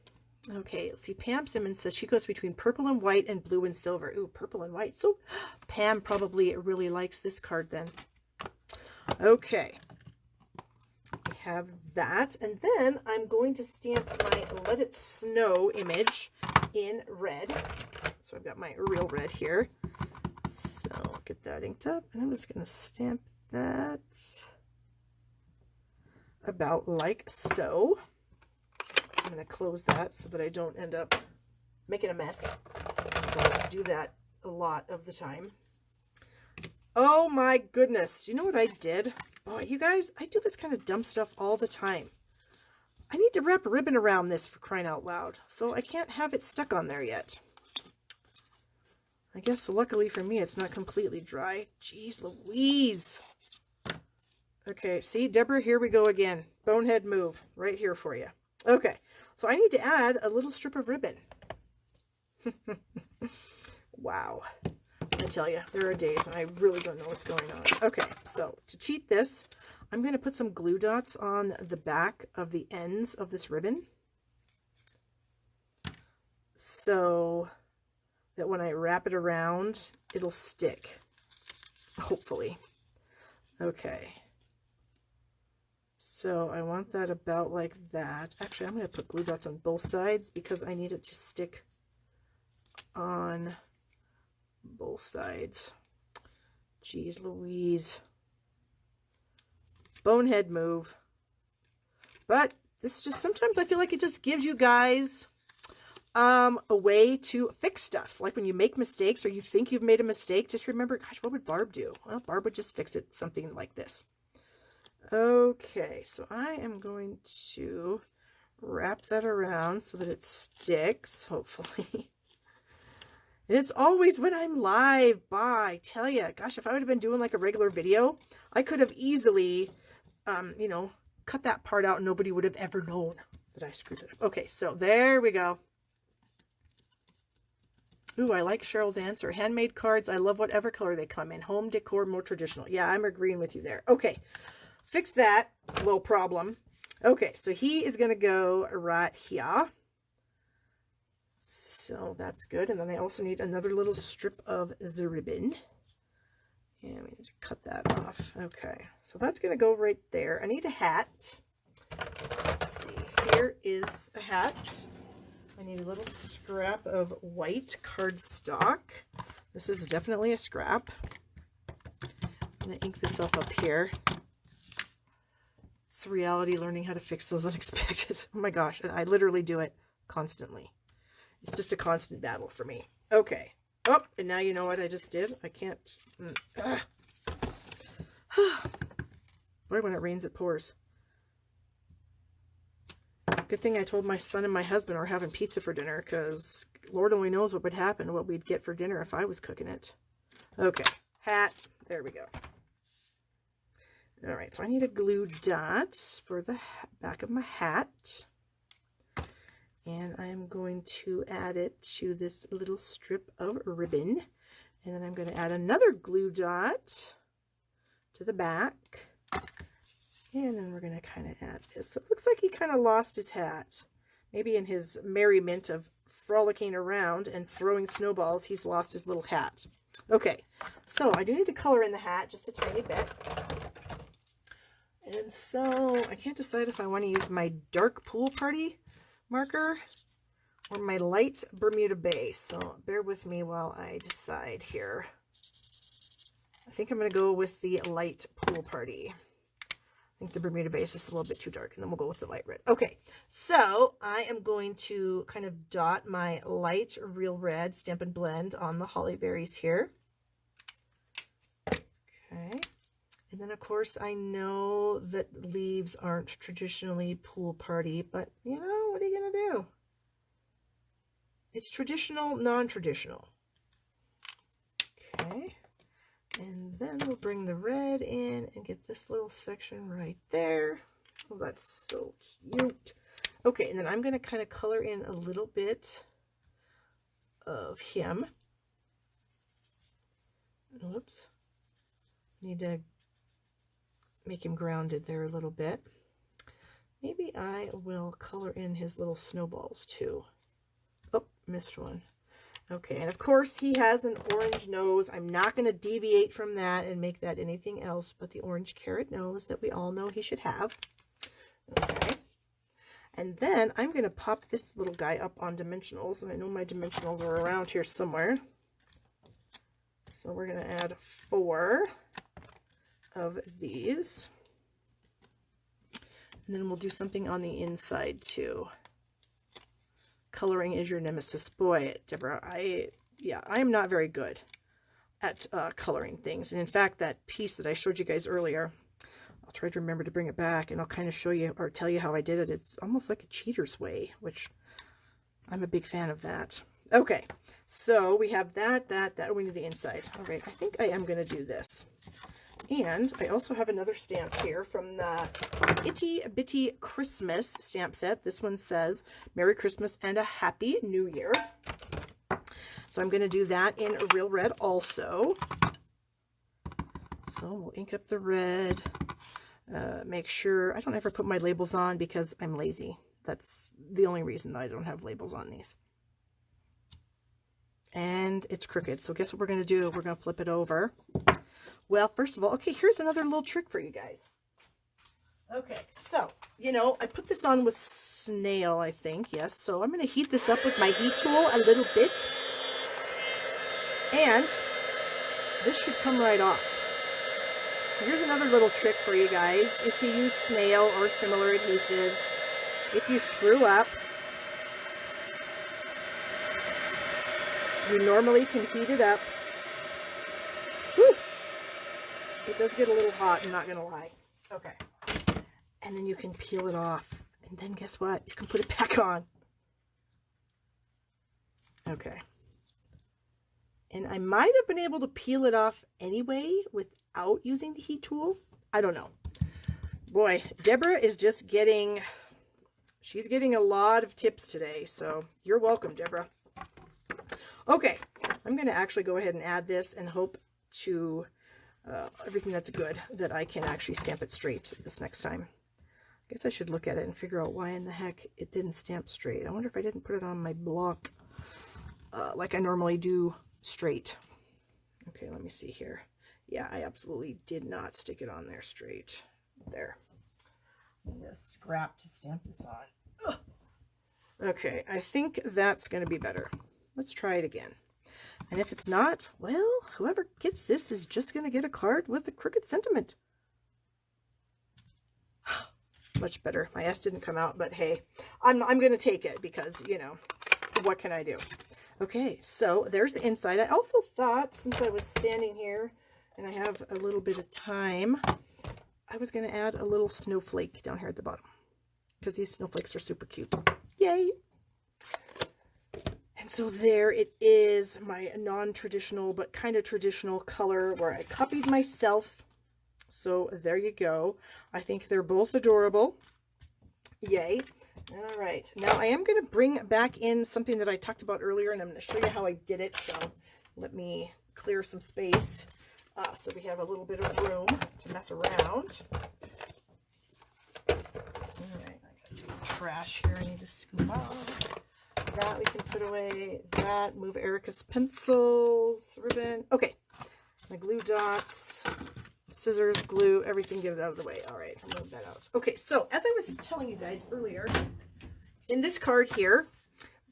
Okay, let's see. Pam Simmons says she goes between purple and white and blue and silver. Ooh, purple and white. So Pam probably really likes this card then. Okay. We have that. And then I'm going to stamp my Let It Snow image in red. So I've got my real red here. So I'll get that inked up. And I'm just going to stamp that about like so. I'm going to close that so that I don't end up making a mess. So I do that a lot of the time. Oh my goodness. Do you know what I did? Oh, you guys, I do this kind of dumb stuff all the time. I need to wrap a ribbon around this, for crying out loud. So I can't have it stuck on there yet. I guess luckily for me, it's not completely dry. Jeez Louise. Okay, see, Deborah, here we go again. Bonehead move right here for you. Okay, so I need to add a little strip of ribbon. Wow. I tell you, there are days when I really don't know what's going on. Okay, so to cheat this, I'm going to put some glue dots on the back of the ends of this ribbon. so that when I wrap it around, it'll stick, hopefully. Okay. So I want that about like that. Actually, I'm going to put glue dots on both sides because I need it to stick on both sides. Jeez Louise. Bonehead move. But this just, sometimes I feel like it just gives you guys a way to fix stuff. So like when you make mistakes or you think you've made a mistake, just remember, gosh, what would Barb do? Well, Barb would just fix it, something like this. Okay, so I am going to wrap that around so that it sticks, hopefully. And it's always when I'm live. Bye. Tell ya, gosh, if I would have been doing like a regular video, I could have easily, you know, cut that part out and nobody would have ever known that I screwed it up. Okay, so there we go. Ooh, I like Cheryl's answer. Handmade cards. I love whatever color they come in. Home decor, more traditional. Yeah, I'm agreeing with you there. Okay, fix that little problem. Okay, so he is going to go right here. So that's good. And then I also need another little strip of the ribbon. And we need to cut that off. Okay, so that's going to go right there. I need a hat. Let's see. Here is a hat. I need a little scrap of white cardstock. This is definitely a scrap. I'm going to ink this up here. It's reality, learning how to fix those unexpected. Oh my gosh, and I literally do it constantly. It's just a constant battle for me. Okay. Oh, and now you know what I just did? I can't. Boy, when it rains, it pours. Good thing I told my son and my husband we're having pizza for dinner, because Lord only knows what would happen, what we'd get for dinner if I was cooking it. Okay, hat. There we go. All right, so I need a glue dot for the back of my hat. And I am going to add it to this little strip of ribbon. And then I'm going to add another glue dot to the back. And then we're going to kind of add this. So it looks like he kind of lost his hat. Maybe in his merriment of frolicking around and throwing snowballs, he's lost his little hat. Okay, so I do need to color in the hat just a tiny bit. And so I can't decide if I want to use my dark pool party marker or my light Bermuda Bay. So bear with me while I decide here. I think I'm going to go with the light pool party. I think the Bermuda Bay is just a little bit too dark, and then we'll go with the light red. Okay, so I am going to kind of dot my light real red Stampin' Blend on the holly berries here. Okay. And then, of course, I know that leaves aren't traditionally pool party, but, you know, what are you going to do? It's traditional, non-traditional. Okay. And then we'll bring the red in and get this little section right there. Oh, that's so cute. Okay, and then I'm going to kind of color in a little bit of him. Whoops. Need to make him grounded there a little bit. Maybe I will color in his little snowballs too. Oh, missed one. Okay, and of course he has an orange nose. I'm not going to deviate from that and make that anything else but the orange carrot nose that we all know he should have. Okay, and then I'm going to pop this little guy up on dimensionals, and I know my dimensionals are around here somewhere. So we're going to add 4 of these, and then we'll do something on the inside too. Coloring is your nemesis. Boy, Deborah, I am not very good at coloring things. And in fact, that piece that I showed you guys earlier, I'll try to remember to bring it back, and I'll kind of show you or tell you how I did it. It's almost like a cheater's way, which I'm a big fan of that. Okay, so we have that, we need the inside. All right, I think I am going to do this. And I also have another stamp here from the Itty Bitty Christmas stamp set. This one says, Merry Christmas and a Happy New Year. So I'm going to do that in real red also. So we'll ink up the red. Make sure, I don't ever put my labels on because I'm lazy. That's the only reason that I don't have labels on these. and it's crooked. So guess what we're going to do? We're going to flip it over. Well, first of all, okay, here's another little trick for you guys. Okay, so, you know, I put this on with snail, I think, yes. So I'm going to heat this up with my heat tool a little bit. And this should come right off. So here's another little trick for you guys. If you use snail or similar adhesives, if you screw up, you normally can heat it up. Whew. It does get a little hot, I'm not going to lie. Okay. And then you can peel it off. And then guess what? You can put it back on. Okay. And I might have been able to peel it off anyway without using the heat tool. I don't know. Boy, Deborah is just getting, she's getting a lot of tips today. So you're welcome, Deborah. Okay. I'm going to actually go ahead and add this and hope to everything that's good that I can actually stamp it straight this next time. I guess I should look at it and figure out why in the heck it didn't stamp straight. I wonder if I didn't put it on my block like I normally do straight. Okay, let me see here. Yeah, I absolutely did not stick it on there straight. There. I need a scrap to stamp this on. Ugh. Okay, I think that's going to be better. Let's try it again. And if it's not, well, whoever gets this is just going to get a card with a crooked sentiment. Much better. My S didn't come out, but hey, I'm going to take it because, you know, what can I do? Okay, so there's the inside. I also thought, since I was standing here and I have a little bit of time, I was going to add a little snowflake down here at the bottom because these snowflakes are super cute. Yay! And so there it is, my non-traditional but kind of traditional color where I copied myself. So there you go. I think they're both adorable. Yay. All right. Now I am going to bring back in something that I talked about earlier, and I'm going to show you how I did it. So let me clear some space so we have a little bit of room to mess around. All right. I got some trash here I need to scoop off. That we can put away. That. Move Erica's pencils. Ribbon. Okay. My glue dots. Scissors, glue, everything, get it out of the way. All right, I'll move that out. Okay, so as I was telling you guys earlier, in this card here,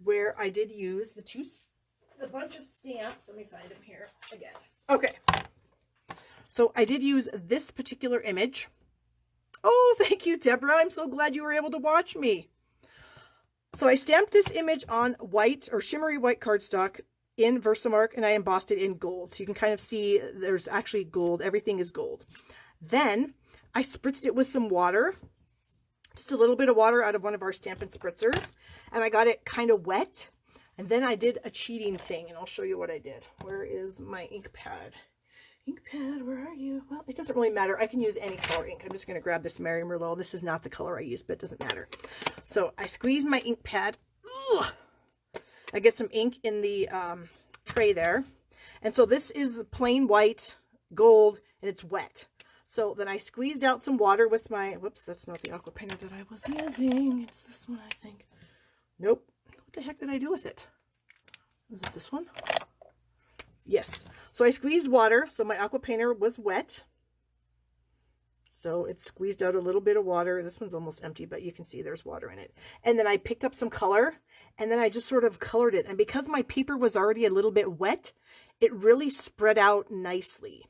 where I did use the bunch of stamps, let me find them here again. Okay, so I did use this particular image. Oh, thank you, Deborah. I'm so glad you were able to watch me. So I stamped this image on white or shimmery white cardstock in Versamark, and I embossed it in gold. So you can kind of see there's actually gold. Everything is gold. Then I spritzed it with some water, just a little bit of water out of one of our Stampin' Spritzers, and I got it kind of wet. And then I did a cheating thing, and I'll show you what I did. Where is my ink pad? Ink pad, where are you? Well, it doesn't really matter. I can use any color ink. I'm just going to grab this Mary Merlot. This is not the color I use, but it doesn't matter. So I squeeze my ink pad. Ugh. I get some ink in the tray there. And so this is plain white, gold, and it's wet. So then I squeezed out some water with my, whoops, that's not the aqua painter that I was using. It's this one, I think. Nope. What the heck did I do with it? Is it this one? Yes. So I squeezed water, so my aqua painter was wet. So it squeezed out a little bit of water. This one's almost empty, but you can see there's water in it. And then I picked up some color, and then I just sort of colored it. And because my paper was already a little bit wet, it really spread out nicely.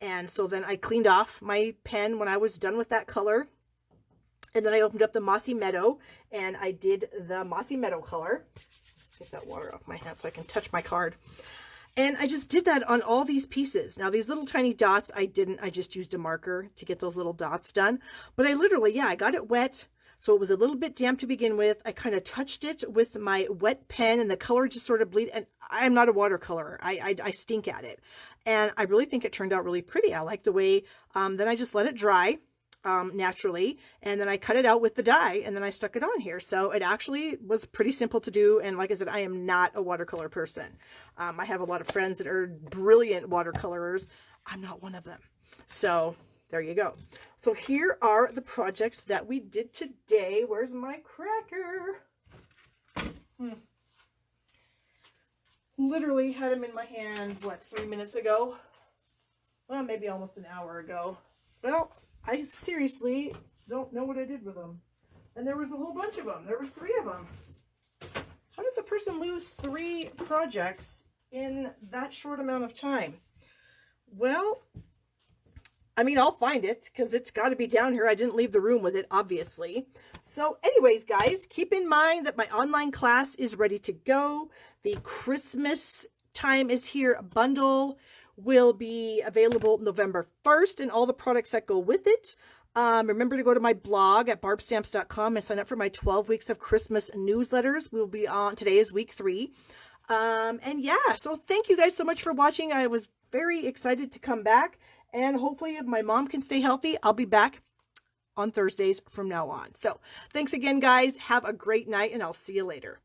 And so then I cleaned off my pen when I was done with that color. And then I opened up the Mossy Meadow, and I did the Mossy Meadow color. Get that water off my hand so I can touch my card. And I just did that on all these pieces. Now, these little tiny dots, I just used a marker to get those little dots done. But I literally, yeah, I got it wet. So it was a little bit damp to begin with. I kind of touched it with my wet pen, and the color just sort of bleed. And I'm not a watercolorer. I stink at it. And I really think it turned out really pretty. I like the way, then I just let it dry naturally. And then I cut it out with the die, and then I stuck it on here. So it actually was pretty simple to do. And like I said, I am not a watercolor person. I have a lot of friends that are brilliant watercolorers. I'm not one of them. So there you go. So here are the projects that we did today. Where's my cracker? Literally had them in my hand, what, 3 minutes ago? Well, maybe almost an hour ago. Well, I seriously don't know what I did with them. And there was a whole bunch of them. There was 3 of them. How does a person lose 3 projects in that short amount of time? Well, I mean, I'll find it because it's got to be down here. I didn't leave the room with it, obviously. So anyways, guys, keep in mind that my online class is ready to go. The Christmas time is here bundle will be available November 1st, and all the products that go with it. Remember to go to my blog at barbstamps.com and sign up for my 12 weeks of Christmas newsletters. We'll be on, today is week 3. And yeah, so thank you guys so much for watching. I was very excited to come back, and hopefully if my mom can stay healthy, I'll be back on Thursdays from now on. So thanks again, guys. Have a great night, and I'll see you later.